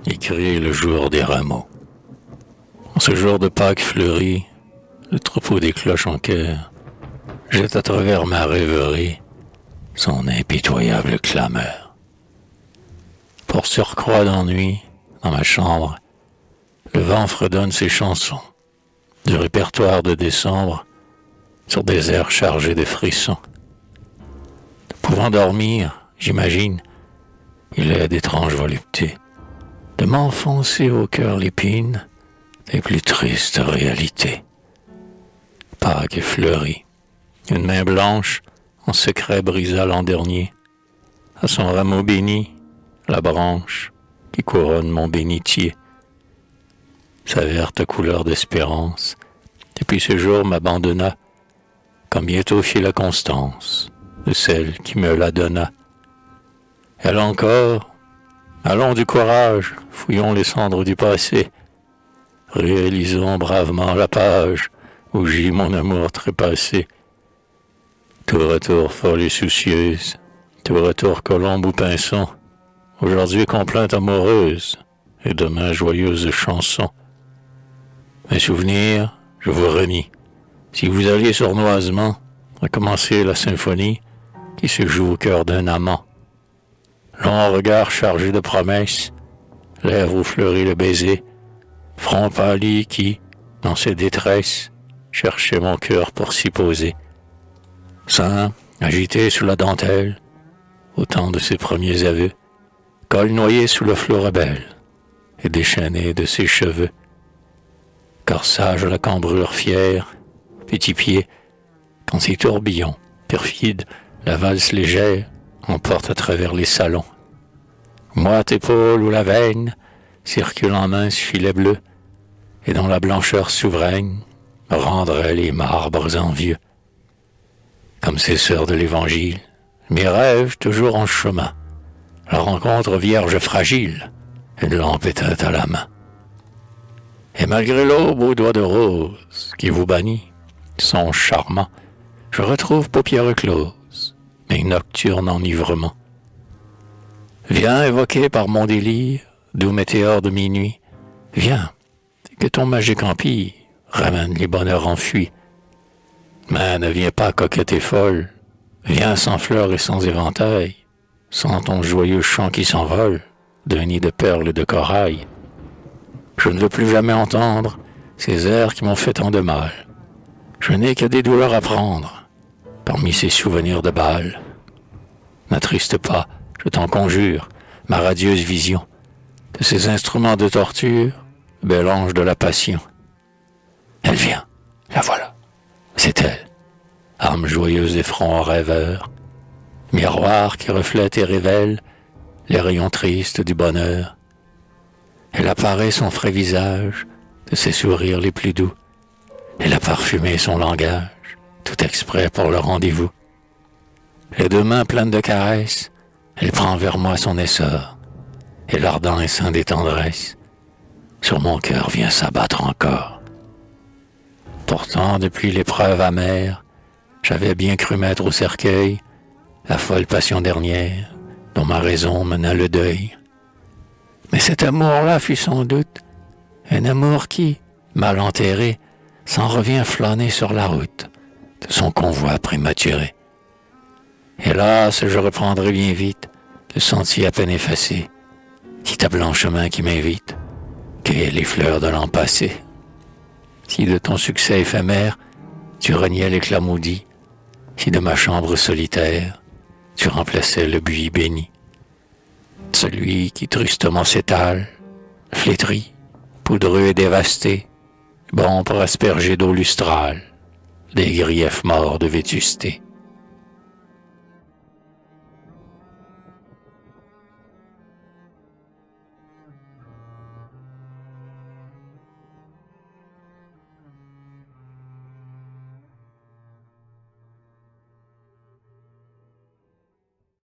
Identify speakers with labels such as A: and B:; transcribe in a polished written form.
A: écrit le jour des rameaux. En ce jour de Pâques fleuri, le troupeau des cloches en chœur jette à travers ma rêverie son impitoyable clameur. Pour surcroît d'ennui, dans ma chambre, le vent fredonne ses chansons, du répertoire de décembre, sur des airs chargés de frissons. Ne pouvant dormir, j'imagine, il est d'étranges voluptés, de m'enfoncer au cœur l'épine des plus tristes réalités. Pâques fleurie, une main blanche en secret brisa l'an dernier, à son rameau béni, la branche qui couronne mon bénitier. Sa verte couleur d'espérance, depuis ce jour m'abandonna, comme bientôt fit la constance de celle qui me la donna. Elle encore, allons du courage, fouillons les cendres du passé, réalisons bravement la page où gît mon amour trépassé. Tout retour folle et soucieuse, tout retour colombe ou pinson, aujourd'hui complainte amoureuse, et demain joyeuse chanson. Mes souvenirs, je vous renie. Si vous alliez sournoisement recommencer la symphonie qui se joue au cœur d'un amant. Long regard chargé de promesses, lèvres où fleurit le baiser, front pâli qui, dans ses détresses, cherchait mon cœur pour s'y poser. Sein agité sous la dentelle, au temps de ses premiers aveux, col noyé sous le flot rebelle et déchaîné de ses cheveux. Corsage à la cambrure fière, petit pied, quand ses tourbillons, perfides, la valse légère, emportent à travers les salons. Moite épaule où la veine circule en mince filet bleu, et dont la blancheur souveraine rendrait les marbres envieux. Comme ces sœurs de l'Évangile, mes rêves toujours en chemin, la rencontre vierge fragile, une lampe éteinte à la main. Et malgré l'aube aux doigts de rose qui vous bannit, son charmant, je retrouve paupières closes, mes nocturnes enivrements. Viens évoqué par mon délire, doux météore de minuit, viens, que ton magique empire ramène les bonheurs enfuis. Mais ne viens pas coquette et folle, viens sans fleurs et sans éventail, sans ton joyeux chant qui s'envole d'un nid de perles et de corail. Je ne veux plus jamais entendre ces airs qui m'ont fait tant de mal. Je n'ai que des douleurs à prendre parmi ces souvenirs de bal. N'attriste pas, je t'en conjure, ma radieuse vision de ces instruments de torture, bel ange de la passion. Elle vient, la voilà, c'est elle, âme joyeuse et front rêveur, miroir qui reflète et révèle les rayons tristes du bonheur. Elle apparaît son frais visage, de ses sourires les plus doux. Elle a parfumé son langage, tout exprès pour le rendez-vous. Les deux mains pleines de caresses, elle prend vers moi son essor, et l'ardent essaim des tendresses sur mon cœur vient s'abattre encore. Pourtant, depuis l'épreuve amère, j'avais bien cru mettre au cercueil la folle passion dernière dont ma raison mena le deuil. Mais cet amour-là fut sans doute un amour qui, mal enterré, s'en revient flâner sur la route de son convoi prématuré. Hélas, je reprendrai bien vite le sentier à peine effacé, si ta blanche main qui m'invite cueille les fleurs de l'an passé. Si de ton succès éphémère tu reniais l'éclat maudit, si de ma chambre solitaire tu remplaçais le buis béni, celui qui tristement s'étale, flétri, poudreux et dévasté, bon pour asperger d'eau lustrale des griefs morts de vétusté.